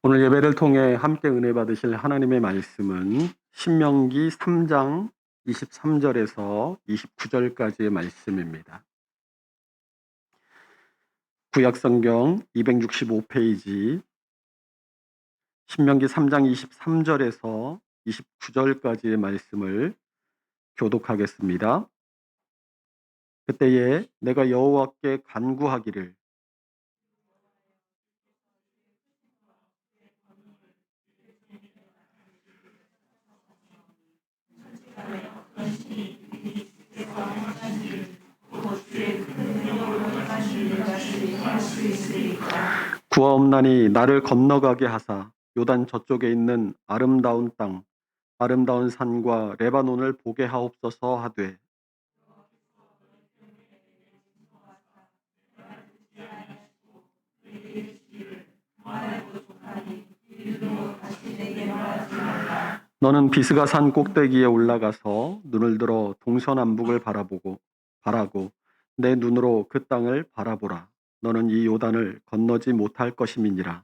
오늘 예배를 통해 함께 은혜 받으실 하나님의 말씀은 신명기 3장 23절에서 29절까지의 말씀입니다. 구약성경 265페이지 신명기 3장 23절에서 29절까지의 말씀을 교독하겠습니다. 그때에 내가 여호와께 간구하기를 구하옵나니 나를 건너가게 하사 요단 저쪽에 있는 아름다운 땅 아름다운 산과 레바논을 보게 하옵소서 하되 너는 비스가 산 꼭대기에 올라가서 눈을 들어 동서남북을 바라고 내 눈으로 그 땅을 바라보라. 너는 이 요단을 건너지 못할 것임이니라.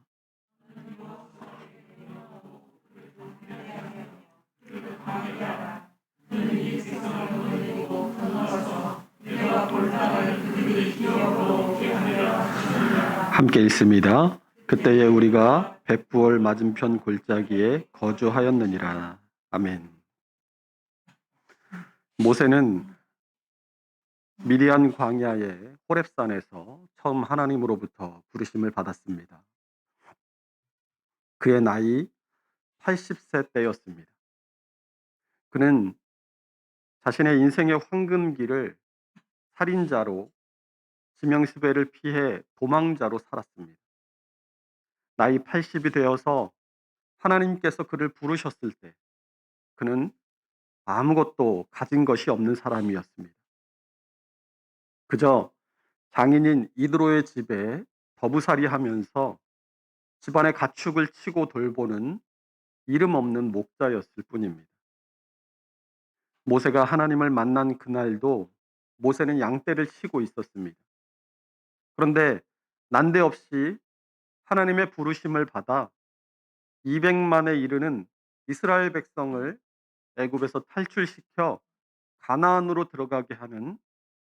함께 읽습니다. 그때에 우리가 벳부얼 맞은편 골짜기에 거주하였느니라. 아멘. 모세는 미디안 광야의 호렙산에서 처음 하나님으로부터 부르심을 받았습니다. 그의 나이 80세 때였습니다. 그는 자신의 인생의 황금기를 살인자로 지명수배를 피해 도망자로 살았습니다. 나이 80이 되어서 하나님께서 그를 부르셨을 때 그는 아무것도 가진 것이 없는 사람이었습니다. 그저 장인인 이드로의 집에 더부살이 하면서 집안의 가축을 치고 돌보는 이름 없는 목자였을 뿐입니다. 모세가 하나님을 만난 그날도 모세는 양떼를 치고 있었습니다. 그런데 난데없이 하나님의 부르심을 받아 200만에 이르는 이스라엘 백성을 애굽에서 탈출시켜 가나안으로 들어가게 하는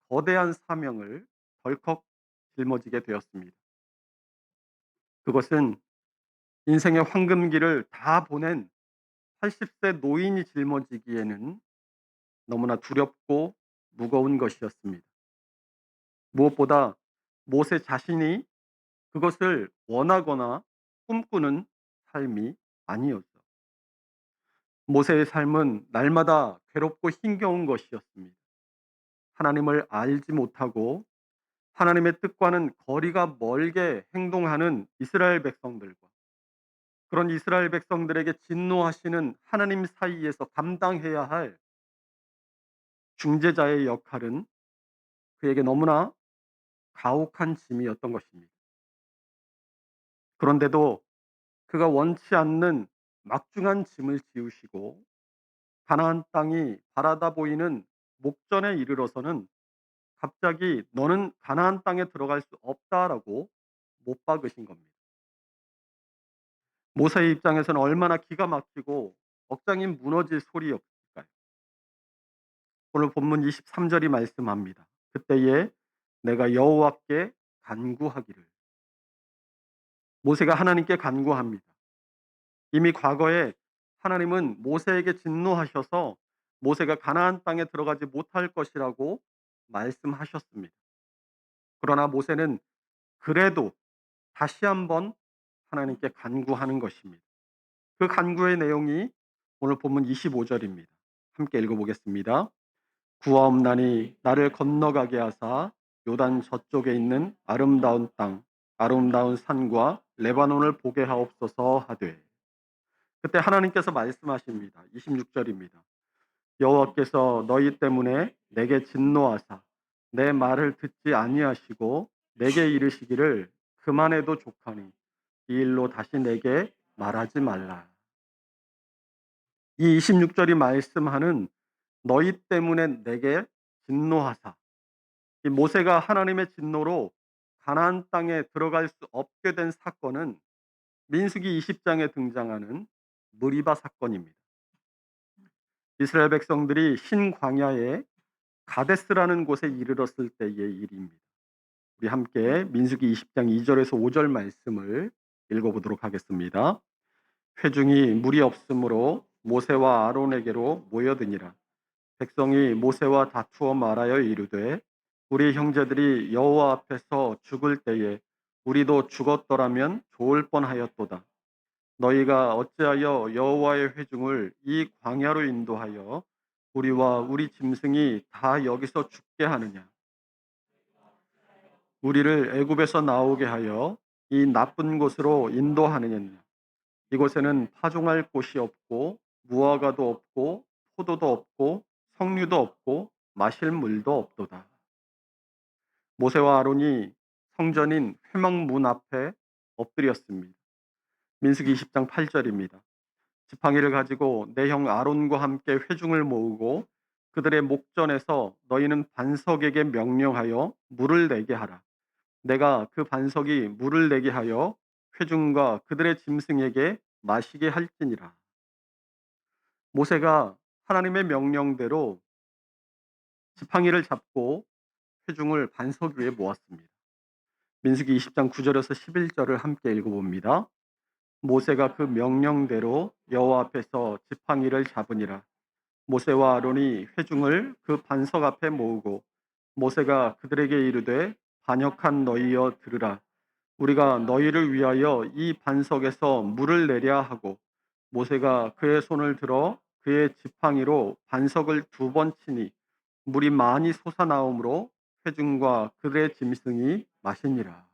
거대한 사명을 덜컥 짊어지게 되었습니다. 그것은 인생의 황금기를 다 보낸 80세 노인이 짊어지기에는 너무나 두렵고 무거운 것이었습니다. 무엇보다 모세 자신이 그것을 원하거나 꿈꾸는 삶이 아니었죠. 모세의 삶은 날마다 괴롭고 힘겨운 것이었습니다. 하나님을 알지 못하고 하나님의 뜻과는 거리가 멀게 행동하는 이스라엘 백성들과 그런 이스라엘 백성들에게 진노하시는 하나님 사이에서 감당해야 할 중재자의 역할은 그에게 너무나 가혹한 짐이었던 것입니다. 그런데도 그가 원치 않는 막중한 짐을 지우시고 가나안 땅이 바라다 보이는 목전에 이르러서는 갑자기 "너는 가나안 땅에 들어갈 수 없다."라고 못 박으신 겁니다. 모세의 입장에서는 얼마나 기가 막히고 억장이 무너질 소리였을까요? 오늘 본문 23절이 말씀합니다. 그때에 내가 여호와께 간구하기를. 모세가 하나님께 간구합니다. 이미 과거에 하나님은 모세에게 진노하셔서 모세가 가나안 땅에 들어가지 못할 것이라고 말씀하셨습니다. 그러나 모세는 그래도 다시 한번 하나님께 간구하는 것입니다. 그 간구의 내용이 오늘 본문 25절입니다. 함께 읽어보겠습니다. 구하옵나니 나를 건너가게 하사 요단 저쪽에 있는 아름다운 땅, 아름다운 산과 레바논을 보게 하옵소서 하되. 그때 하나님께서 말씀하십니다. 26절입니다. 여호와께서 너희 때문에 내게 진노하사 내 말을 듣지 아니하시고 내게 이르시기를 그만해도 족하니 이 일로 다시 내게 말하지 말라. 이 26절이 말씀하는 너희 때문에 내게 진노하사, 이 모세가 하나님의 진노로 가나안 땅에 들어갈 수 없게 된 사건은 민수기 20 장에 등장하는 느리바 사건입니다. 이스라엘 백성들이 신 광야에 가데스라는 곳에 이르렀을 때의 일입니다. 우리 함께 민수기 20장 2 절에서 5절 말씀을 읽어 보도록 하겠습니다. 회중이 물이 없으므로 모세와 아론에게로 모여드니라. 백성이 모세와 다투어 말하여 이르되 우리 형제들이 여호와 앞에서 죽을 때에 우리도 죽었더라면 좋을 뻔하였도다. 너희가 어찌하여 여호와의 회중을 이 광야로 인도하여 우리와 우리 짐승이 다 여기서 죽게 하느냐? 우리를 애굽에서 나오게 하여 이 나쁜 곳으로 인도하느냐? 이곳에는 파종할 곳이 없고 무화과도 없고 포도도 없고 석류도 없고 마실 물도 없도다. 모세와 아론이 성전인 회막문 앞에 엎드렸습니다. 민수기 20장 8절입니다. 지팡이를 가지고 내 형 아론과 함께 회중을 모으고 그들의 목전에서 너희는 반석에게 명령하여 물을 내게 하라. 내가 그 반석이 물을 내게 하여 회중과 그들의 짐승에게 마시게 할지니라. 모세가 하나님의 명령대로 지팡이를 잡고 회중을 반석 위에 모았습니다. 민수기 20장 9절에서 11절을 함께 읽어봅니다. 모세가 그 명령대로 여호와 앞에서 지팡이를 잡으니라. 모세와 아론이 회중을 그 반석 앞에 모으고 모세가 그들에게 이르되 반역한 너희여 들으라. 우리가 너희를 위하여 이 반석에서 물을 내랴 하고 모세가 그의 손을 들어 그의 지팡이로 반석을 2번 치니 물이 많이 솟아나오므로 회중과 그들의 짐승이 마시니라.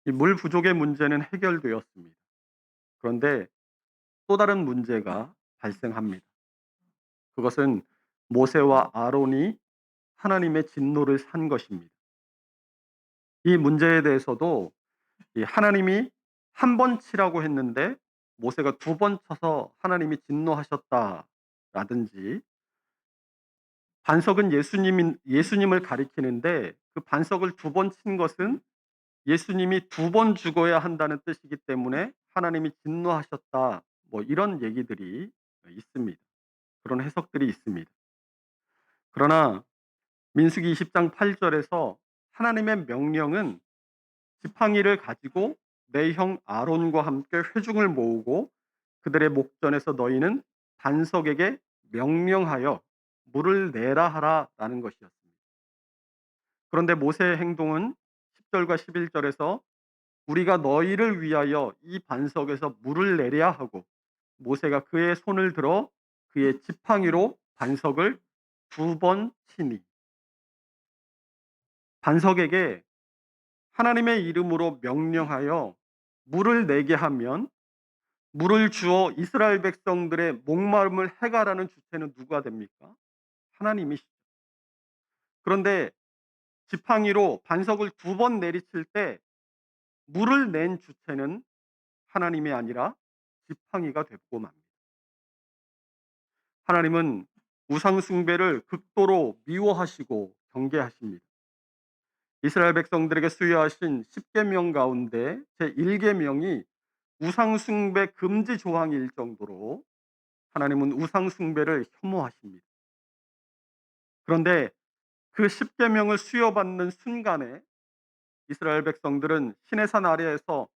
이 물 부족의 문제는 해결되었습니다. 그런데 또 다른 문제가 발생합니다. 그것은 모세와 아론이 하나님의 진노를 산 것입니다. 이 문제에 대해서도 이 하나님이 1번 치라고 했는데 모세가 2번 쳐서 하나님이 진노하셨다라든지 반석은 예수님을 가리키는데 그 반석을 2번 친 것은 예수님이 2번 죽어야 한다는 뜻이기 때문에 하나님이 진노하셨다. 뭐 이런 얘기들이 있습니다. 그런 해석들이 있습니다. 그러나 민수기 20장 8 절에서 하나님의 명령은 지팡이를 가지고 내 형 아론과 함께 회중을 모으고 그들의 목전에서 너희는 반석에게 명령하여 물을 내라 하라라는 것이었습니다. 그런데 모세의 행동은 10 절과 11 절에서 우리가 너희를 위하여 이 반석에서 물을 내랴 하고 모세가 그의 손을 들어 그의 지팡이로 반석을 2번 치니 반석에게 하나님의 이름으로 명령하여 물을 내게 하면 물을 주어 이스라엘 백성들의 목마름을 해결하는 주체는 누가 됩니까? 하나님이시죠. 그런데 지팡이로 반석을 2번 내리칠 때 물을 낸 주체는 하나님이 아니라 지팡이가 됐고 맙니다. 하나님은 우상 숭배를 극도로 미워하시고 경계하십니다. 이스라엘 백성들에게 수여하신 10계명 가운데 제1계명이 우상 숭배 금지 조항일 정도로 하나님은 우상 숭배를 혐오하십니다. 그런데 그 10계명을 수여받는 순간에 이스라엘 백성들은 시내산 아래에서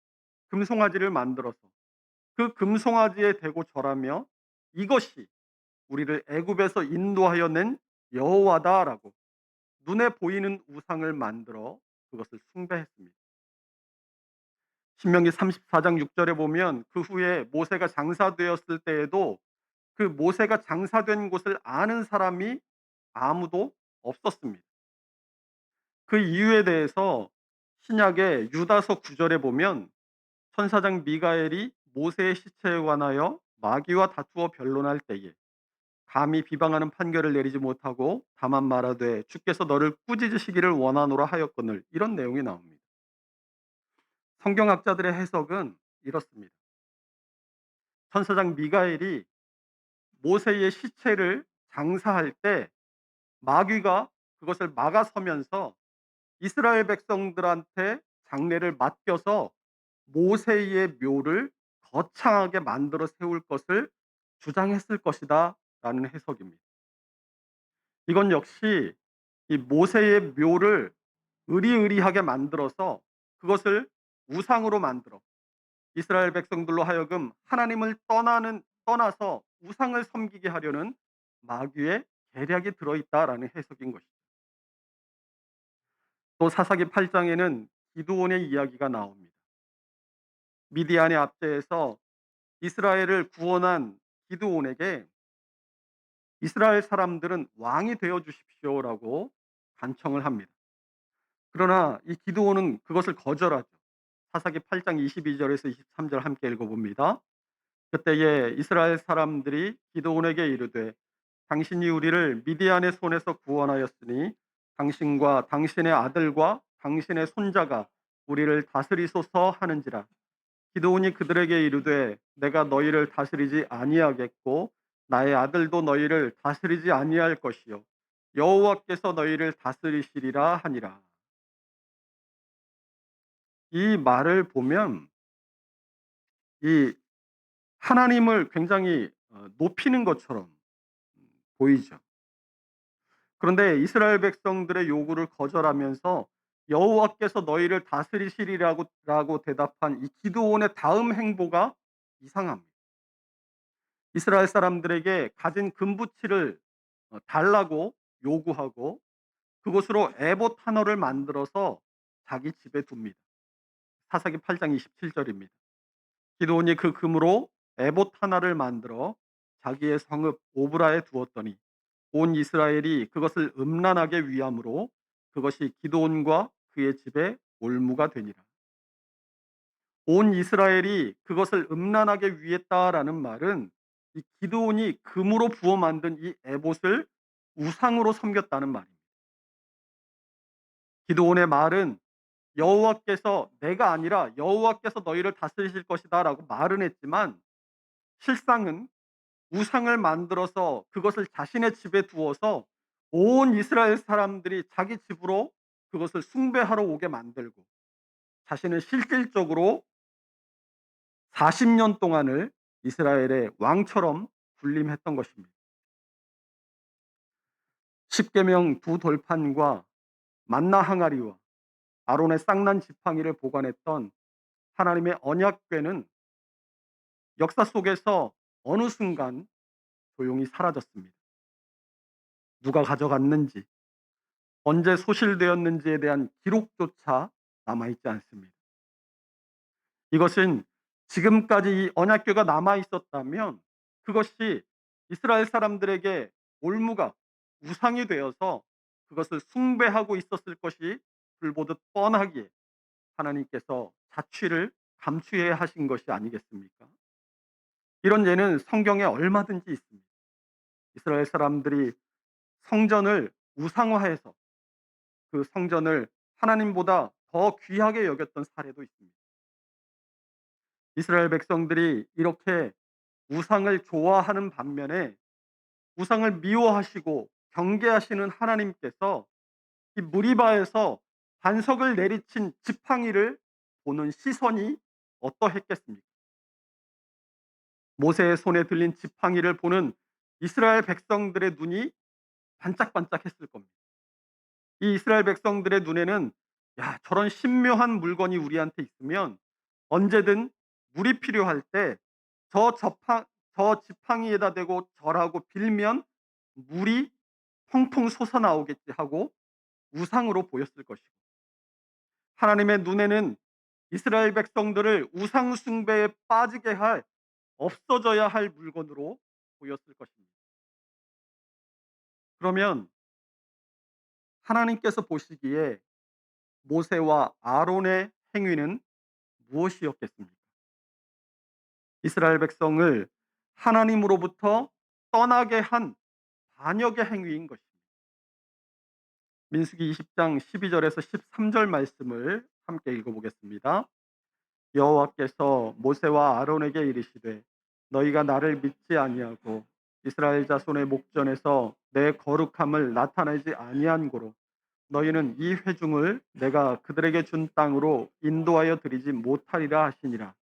금송아지를 만들어서 그 금송아지에 대고 절하며 이것이 우리를 애굽에서 인도하여 낸 여호와다라고 눈에 보이는 우상을 만들어 그것을 숭배했습니다. 신명기 34장 6절에 보면 그 후에 모세가 장사되었을 때에도 그 모세가 장사된 곳을 아는 사람이 아무도 없었습니다. 그 이유에 대해서 신약의 유다서 9절에 보면 천사장 미가엘이 모세의 시체에 관하여 마귀와 다투어 변론할 때에 감히 비방하는 판결을 내리지 못하고 다만 말하되 주께서 너를 꾸짖으시기를 원하노라 하였거늘 이런 내용이 나옵니다. 성경학자들의 해석은 이렇습니다. 천사장 미가엘이 모세의 시체를 장사할 때 마귀가 그것을 막아서면서 이스라엘 백성들한테 장례를 맡겨서 모세의 묘를 거창하게 만들어 세울 것을 주장했을 것이다라는 해석입니다. 이건 역시 이 모세의 묘를 으리으리하게 만들어서 그것을 우상으로 만들어 이스라엘 백성들로 하여금 하나님을 떠나서 우상을 섬기게 하려는 마귀의 계략이 들어있다라는 해석인 것이죠. 또 사사기 8 장에는 기드온의 이야기가 나옵니다. 미디안의 압제에서 이스라엘을 구원한 기드온에게 "이스라엘 사람들은 왕이 되어 주십시오."라고 간청을 합니다. 그러나 이 기드온은 그것을 거절하죠. 사사기 8장 22 절에서 23절 함께 읽어 봅니다. 그때에 이스라엘 사람들이 기드온에게 이르되 당신이 우리를 미디안의 손에서 구원하였으니 당신과 당신의 아들과 당신의 손자가 우리를 다스리소서 하는지라. 기드온이 그들에게 이르되 내가 너희를 다스리지 아니하겠고 나의 아들도 너희를 다스리지 아니할 것이요 여호와께서 너희를 다스리시리라 하니라. 이 말을 보면 이 하나님을 굉장히 높이는 것처럼 보이죠. 그런데 이스라엘 백성들의 요구를 거절하면서 여호와께서 너희를 다스리시리라고 대답한 이 기드온의 다음 행보가 이상합니다. 이스라엘 사람들에게 가진 금부치를 달라고 요구하고 그것으로 에봇 하나를 만들어서 자기 집에 둡니다. 사사기 8장 27 절입니다. 기드온이 그 금으로 에봇 하나를 만들어 자기의 성읍 오브라에 두었더니 온 이스라엘이 그것을 음란하게 위함으로 그것이 기드온과 그의 집에 올무가 되니라. 온 이스라엘이 그것을 음란하게 위했다라는 말은 이 기드온이 금으로 부어 만든 이 에봇을 우상으로 섬겼다는 말입니다. 기드온의 말은 여호와께서 내가 아니라 여호와께서 너희를 다스리실 것이다라고 말은 했지만 실상은 우상을 만들어서 그것을 자신의 집에 두어서 온 이스라엘 사람들이 자기 집으로 그것을 숭배하러 오게 만들고 자신은 실질적으로 40년 동안을 이스라엘의 왕처럼 군림했던 것입니다. 십계명 두 돌판과 만나 항아리와 아론의 쌍난 지팡이를 보관했던 하나님의 언약궤는 역사 속에서 어느 순간 조용히 사라졌습니다. 누가 가져갔는지, 언제 소실되었는지에 대한 기록조차 남아있지 않습니다. 이것은 지금까지 이 언약궤가 남아 있었다면 그것이 이스라엘 사람들에게 올무가 우상이 되어서 그것을 숭배하고 있었을 것이 불보듯 뻔하기에 하나님께서 자취를 감추해야 하신 것이 아니겠습니까? 이런 예는 성경에 얼마든지 있습니다. 이스라엘 사람들이 성전을 우상화해서 그 성전을 하나님보다 더 귀하게 여겼던 사례도 있습니다. 이스라엘 백성들이 이렇게 우상을 좋아하는 반면에 우상을 미워하시고 경계하시는 하나님께서 이 무리바에서 반석을 내리친 지팡이를 보는 시선이 어떠했겠습니까? 모세의 손에 들린 지팡이를 보는 이스라엘 백성들의 눈이 반짝반짝했을 겁니다. 이 이스라엘 백성들의 눈에는 야, 저런 신묘한 물건이 우리한테 있으면 언제든 물이 필요할 때 저 지팡이에다 대고 절하고 빌면 물이 펑펑 솟아나오겠지 하고 우상으로 보였을 것이고 하나님의 눈에는 이스라엘 백성들을 우상 숭배에 빠지게 할 없어져야 할 물건으로 보였을 것입니다. 그러면 하나님께서 보시기에 모세와 아론의 행위는 무엇이었겠습니까? 이스라엘 백성을 하나님으로부터 떠나게 한 반역의 행위인 것입니다. 민수기 20장 12절에서 13절 말씀을 함께 읽어보겠습니다. 여호와께서 모세와 아론에게 이르시되 너희가 나를 믿지 아니하고 이스라엘 자손의 목전에서 내 거룩함을 나타내지 아니한 고로 너희는 이 회중을 내가 그들에게 준 땅으로 인도하여 드리지 못하리라 하시니라.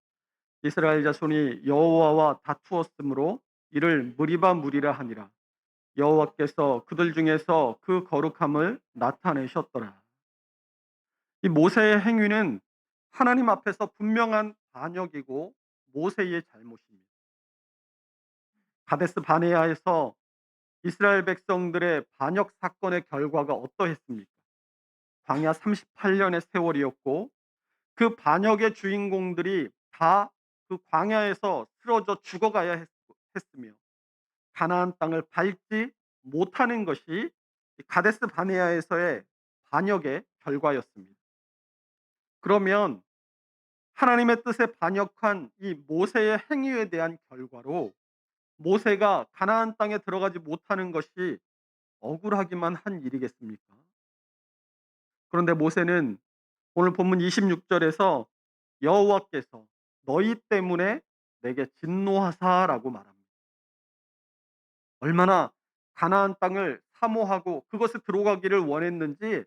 이스라엘 자손이 여호와와 다투었으므로 이를 무리바 무리라 하니라. 여호와께서 그들 중에서 그 거룩함을 나타내셨더라. 이 모세의 행위는 하나님 앞에서 분명한 반역이고 모세의 잘못입니다. 가데스 바네아에서 이스라엘 백성들의 반역 사건의 결과가 어떠했습니까? 광야 38년의 세월이었고 그 반역의 주인공들이 다 그 광야에서 쓰러져 죽어가야 했으며 가나안 땅을 밟지 못하는 것이 가데스 바네아에서의 반역의 결과였습니다. 그러면 하나님의 뜻에 반역한 이 모세의 행위에 대한 결과로 모세가 가나안 땅에 들어가지 못하는 것이 억울하기만 한 일이겠습니까? 그런데 모세는 오늘 본문 26절에서 여호와께서 너희 때문에 내게 진노하사라고 말합니다. 얼마나 가나안 땅을 사모하고 그것에 들어가기를 원했는지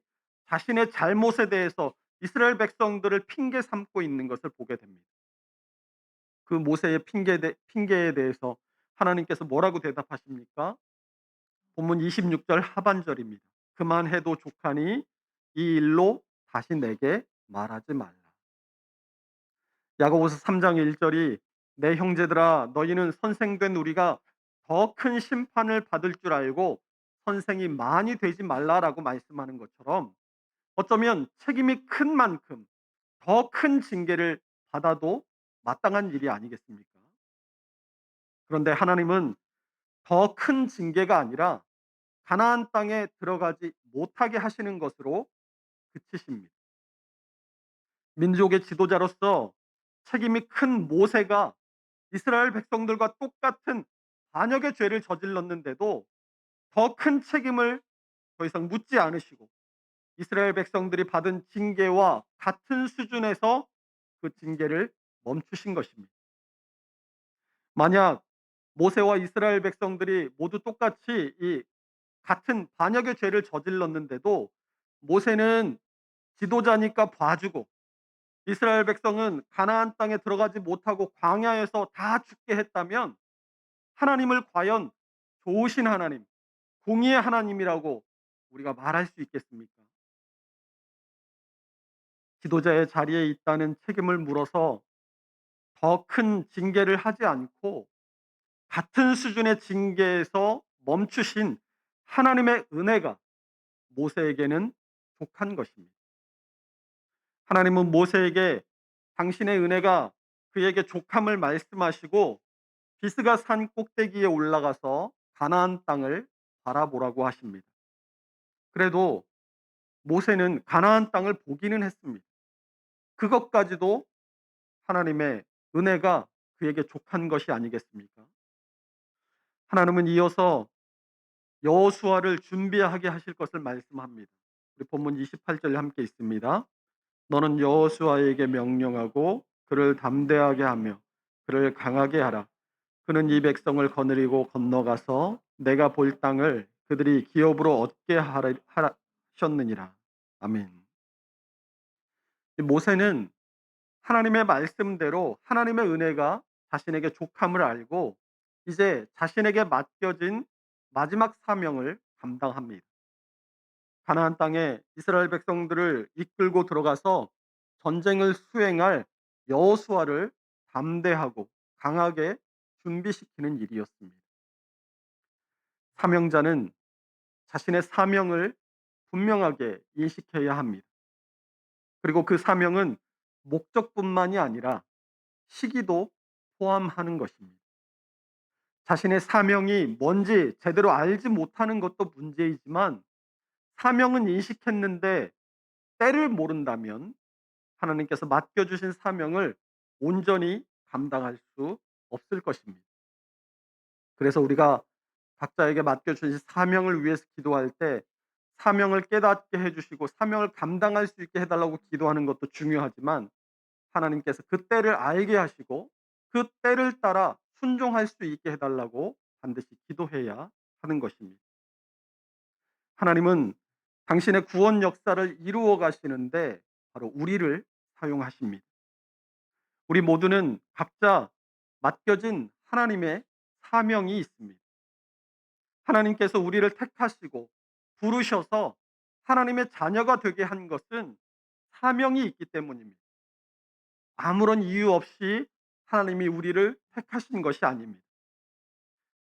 자신의 잘못에 대해서 이스라엘 백성들을 핑계 삼고 있는 것을 보게 됩니다. 그 모세의 핑계에 대해서 하나님께서 뭐라고 대답하십니까? 본문 26절 하반절입니다. 그만해도 족하니 이 일로 다시 내게 말하지 말라. 야고보서 3장 1절이 내 형제들아 너희는 선생된 우리가 더 큰 심판을 받을 줄 알고 선생이 많이 되지 말라라고 말씀하는 것처럼 어쩌면 책임이 큰 만큼 더 큰 징계를 받아도 마땅한 일이 아니겠습니까? 그런데 하나님은 더 큰 징계가 아니라 가나안 땅에 들어가지 못하게 하시는 것으로 그치십니다. 민족의 지도자로서 책임이 큰 모세가 이스라엘 백성들과 똑같은 반역의 죄를 저질렀는데도 더 큰 책임을 더 이상 묻지 않으시고 이스라엘 백성들이 받은 징계와 같은 수준에서 그 징계를 멈추신 것입니다. 만약 모세와 이스라엘 백성들이 모두 똑같이 이 같은 반역의 죄를 저질렀는데도 모세는 지도자니까 봐주고 이스라엘 백성은 가나안 땅에 들어가지 못하고 광야에서 다 죽게 했다면 하나님을 과연 좋으신 하나님, 공의의 하나님이라고 우리가 말할 수 있겠습니까? 지도자의 자리에 있다는 책임을 물어서 더 큰 징계를 하지 않고 같은 수준의 징계에서 멈추신 하나님의 은혜가 모세에게는 족한 것입니다. 하나님은 모세에게 당신의 은혜가 그에게 족함을 말씀하시고 비스가 산 꼭대기에 올라가서 가나안 땅을 바라보라고 하십니다. 그래도 모세는 가나안 땅을 보기는 했습니다. 그것까지도 하나님의 은혜가 그에게 족한 것이 아니겠습니까? 하나님은 이어서 여호수아를 준비하게 하실 것을 말씀합니다. 우리 본문 28절 함께 있습니다. 너는 여호수아에게 명령하고 그를 담대하게 하며 그를 강하게 하라. 그는 이 백성을 거느리고 건너가서 내가 볼 땅을 그들이 기업으로 얻게 하셨느니라. 아멘. 모세는 하나님의 말씀대로 하나님의 은혜가 자신에게 족함을 알고 이제 자신에게 맡겨진 마지막 사명을 감당합니다. 가나안 땅에 이스라엘 백성들을 이끌고 들어가서 전쟁을 수행할 여호수아를 담대하고 강하게 준비시키는 일이었습니다. 사명자는 자신의 사명을 분명하게 인식해야 합니다. 그리고 그 사명은 목적뿐만이 아니라 시기도 포함하는 것입니다. 자신의 사명이 뭔지 제대로 알지 못하는 것도 문제이지만 사명은 인식했는데 때를 모른다면 하나님께서 맡겨주신 사명을 온전히 감당할 수 없을 것입니다. 그래서 우리가 각자에게 맡겨주신 사명을 위해서 기도할 때 사명을 깨닫게 해주시고 사명을 감당할 수 있게 해달라고 기도하는 것도 중요하지만 하나님께서 그 때를 알게 하시고 그 때를 따라 순종할 수 있게 해달라고 반드시 기도해야 하는 것입니다. 하나님은 당신의 구원 역사를 이루어 가시는데 바로 우리를 사용하십니다. 우리 모두는 각자 맡겨진 하나님의 사명이 있습니다. 하나님께서 우리를 택하시고 부르셔서 하나님의 자녀가 되게 한 것은 사명이 있기 때문입니다. 아무런 이유 없이 하나님이 우리를 택하신 것이 아닙니다.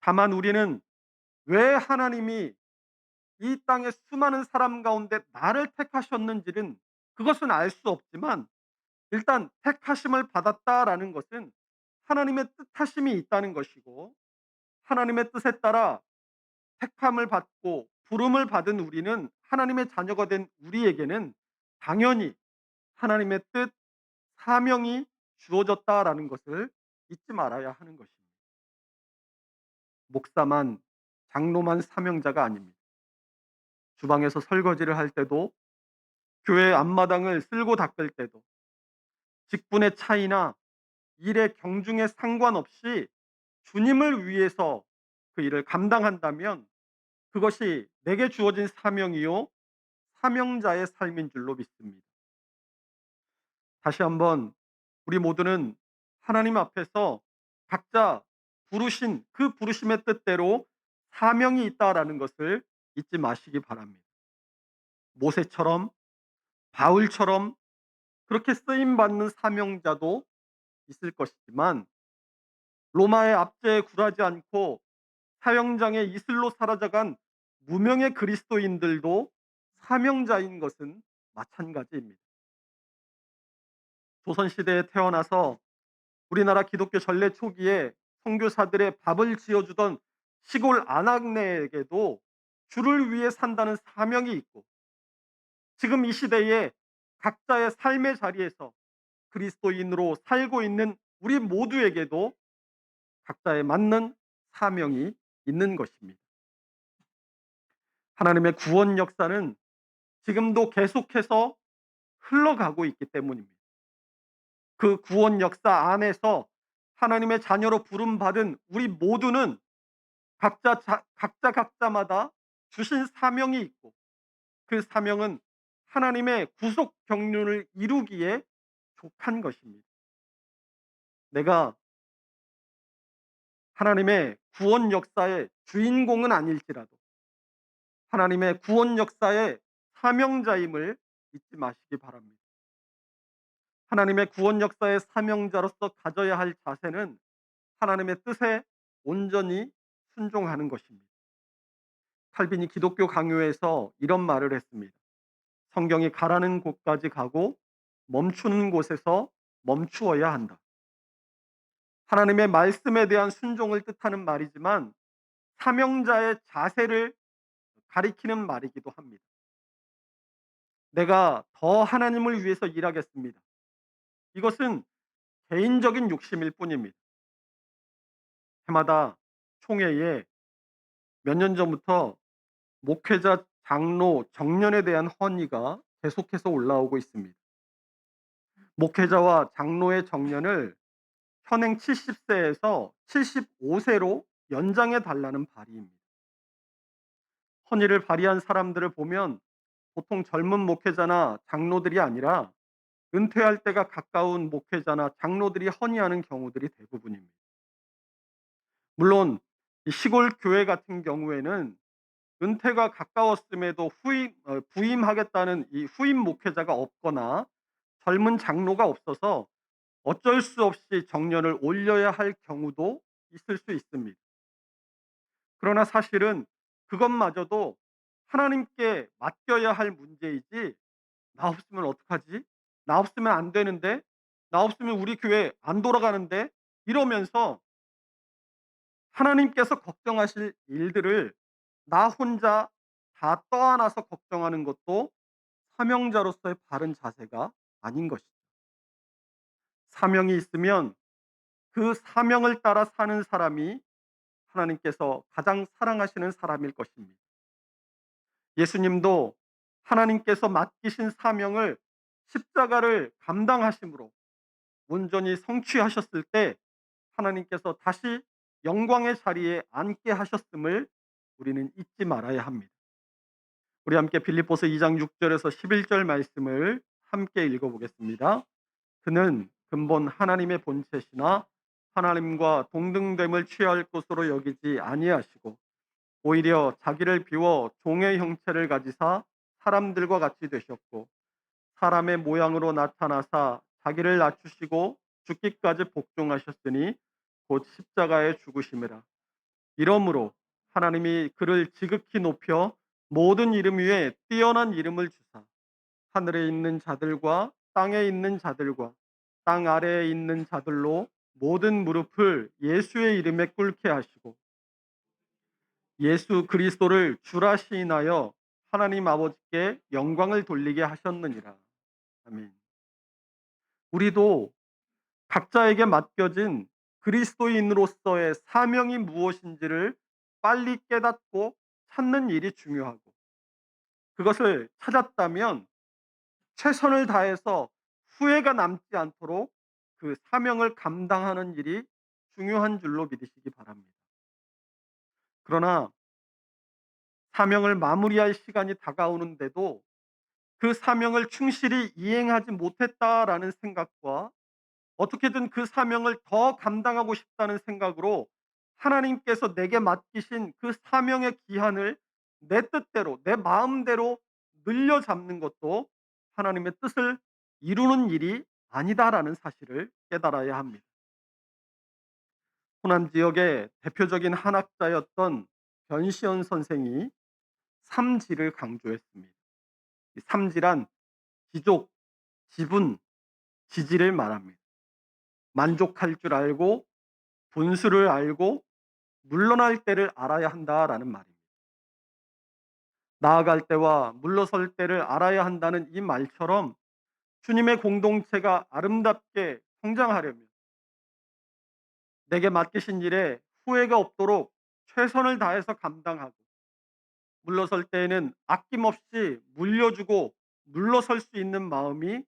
다만 우리는 왜 하나님이 이 땅의 수많은 사람 가운데 나를 택하셨는지는 그것은 알 수 없지만 일단 택하심을 받았다라는 것은 하나님의 뜻하심이 있다는 것이고 하나님의 뜻에 따라 택함을 받고 부름을 받은 우리는 하나님의 자녀가 된 우리에게는 당연히 하나님의 뜻, 사명이 주어졌다라는 것을 잊지 말아야 하는 것입니다. 목사만, 장로만 사명자가 아닙니다. 주방에서 설거지를 할 때도, 교회 앞마당을 쓸고 닦을 때도, 직분의 차이나 일의 경중에 상관없이 주님을 위해서 그 일을 감당한다면 그것이 내게 주어진 사명이요, 사명자의 삶인 줄로 믿습니다. 다시 한번 우리 모두는 하나님 앞에서 각자 부르신 그 부르심의 뜻대로 사명이 있다라는 것을 잊지 마시기 바랍니다. 모세처럼, 바울처럼 그렇게 쓰임 받는 사명자도 있을 것이지만 로마의 압제에 굴하지 않고 사형장의 이슬로 사라져간 무명의 그리스도인들도 사명자인 것은 마찬가지입니다. 조선시대에 태어나서 우리나라 기독교 전래 초기에 선교사들의 밥을 지어주던 시골 아낙네에게도 주를 위해 산다는 사명이 있고 지금 이 시대에 각자의 삶의 자리에서 그리스도인으로 살고 있는 우리 모두에게도 각자에 맞는 사명이 있는 것입니다. 하나님의 구원 역사는 지금도 계속해서 흘러가고 있기 때문입니다. 그 구원 역사 안에서 하나님의 자녀로 부름받은 우리 모두는 각자마다 주신 사명이 있고 그 사명은 하나님의 구속 경륜을 이루기에 족한 것입니다. 내가 하나님의 구원 역사의 주인공은 아닐지라도 하나님의 구원 역사의 사명자임을 잊지 마시기 바랍니다. 하나님의 구원 역사의 사명자로서 가져야 할 자세는 하나님의 뜻에 온전히 순종하는 것입니다. 칼빈이 기독교 강요에서 이런 말을 했습니다. 성경이 가라는 곳까지 가고 멈추는 곳에서 멈추어야 한다. 하나님의 말씀에 대한 순종을 뜻하는 말이지만 사명자의 자세를 가리키는 말이기도 합니다. 내가 더 하나님을 위해서 일하겠습니다. 이것은 개인적인 욕심일 뿐입니다. 해마다 총회에 몇 년 전부터 목회자, 장로, 정년에 대한 헌의가 계속해서 올라오고 있습니다. 목회자와 장로의 정년을 현행 70세에서 75세로 연장해 달라는 발의입니다. 헌의를 발의한 사람들을 보면 보통 젊은 목회자나 장로들이 아니라 은퇴할 때가 가까운 목회자나 장로들이 헌의하는 경우들이 대부분입니다. 물론 이 시골 교회 같은 경우에는 은퇴가 가까웠음에도 부임하겠다는 이 후임 목회자가 없거나 젊은 장로가 없어서 어쩔 수 없이 정년을 올려야 할 경우도 있을 수 있습니다. 그러나 사실은 그것마저도 하나님께 맡겨야 할 문제이지 '나 없으면 어떡하지? 나 없으면 안 되는데. 나 없으면 우리 교회 안 돌아가는데.' 이러면서 하나님께서 걱정하실 일들을 나 혼자 다 떠안아서 걱정하는 것도 사명자로서의 바른 자세가 아닌 것이죠. 사명이 있으면 그 사명을 따라 사는 사람이 하나님께서 가장 사랑하시는 사람일 것입니다. 예수님도 하나님께서 맡기신 사명을 십자가를 감당하심으로 온전히 성취하셨을 때 하나님께서 다시 영광의 자리에 앉게 하셨음을 우리는 잊지 말아야 합니다. 우리 함께 빌립보서 2장 6 절에서 11절 말씀을 함께 읽어 보겠습니다. 그는 근본 하나님의 본체시나 하나님과 동등됨을 취할 것으로 여기지 아니하시고 오히려 자기를 비워 종의 형체를 가지사 사람들과 같이 되셨고 사람의 모양으로 나타나사 자기를 낮추시고 죽기까지 복종하셨으니 곧 십자가에 죽으심이라. 이러므로 하나님이 그를 지극히 높여 모든 이름 위에 뛰어난 이름을 주사 하늘에 있는 자들과 땅에 있는 자들과 땅 아래에 있는 자들로 모든 무릎을 예수의 이름에 꿇게 하시고 예수 그리스도를 주라 시인하여 하나님 아버지께 영광을 돌리게 하셨느니라. 아멘. 우리도 각자에게 맡겨진 그리스도인으로서의 사명이 무엇인지를 빨리 깨닫고 찾는 일이 중요하고 그것을 찾았다면 최선을 다해서 후회가 남지 않도록 그 사명을 감당하는 일이 중요한 줄로 믿으시기 바랍니다. 그러나 사명을 마무리할 시간이 다가오는데도 그 사명을 충실히 이행하지 못했다라는 생각과 어떻게든 그 사명을 더 감당하고 싶다는 생각으로 하나님께서 내게 맡기신 그 사명의 기한을 내 뜻대로, 내 마음대로 늘려잡는 것도 하나님의 뜻을 이루는 일이 아니다라는 사실을 깨달아야 합니다. 호남 지역의 대표적인 한학자였던 변시현 선생이 삼지를 강조했습니다. 이 삼지란 지족, 지분, 지지를 말합니다. 만족할 줄 알고 분수를 알고 물러날 때를 알아야 한다라는 말입니다. 나아갈 때와 물러설 때를 알아야 한다는 이 말처럼 주님의 공동체가 아름답게 성장하려면 내게 맡기신 일에 후회가 없도록 최선을 다해서 감당하고 물러설 때에는 아낌없이 물려주고 물러설 수 있는 마음이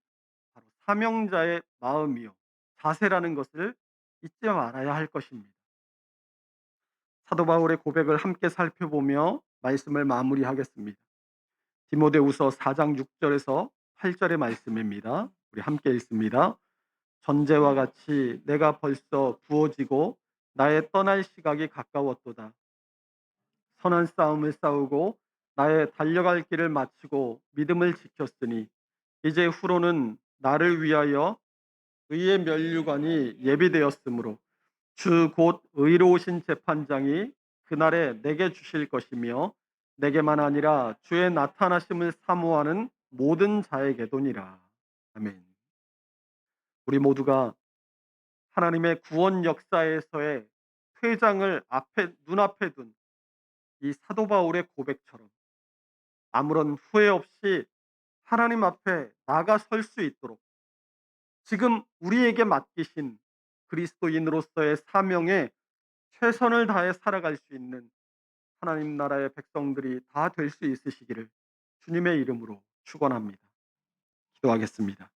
바로 사명자의 마음이요 자세라는 것을 잊지 말아야 할 것입니다. 사도 바울의 고백을 함께 살펴보며 말씀을 마무리하겠습니다. 디모데후서 4장 6절에서 8절의 말씀입니다. 우리 함께 읽습니다. 전제와 같이 내가 벌써 부어지고 나의 떠날 시각이 가까웠도다. 선한 싸움을 싸우고 나의 달려갈 길을 마치고 믿음을 지켰으니 이제 후로는 나를 위하여 의의 면류관이 예비되었으므로 주 곧 의로우신 재판장이 그날에 내게 주실 것이며 내게만 아니라 주의 나타나심을 사모하는 모든 자에게도니라. 아멘. 우리 모두가 하나님의 구원 역사에서의 퇴장을 앞에 눈앞에 둔 이 사도 바울의 고백처럼 아무런 후회 없이 하나님 앞에 나가 설 수 있도록 지금 우리에게 맡기신 그리스도인으로서의 사명에 최선을 다해 살아갈 수 있는 하나님 나라의 백성들이 다 될 수 있으시기를 주님의 이름으로 축원합니다. 기도하겠습니다.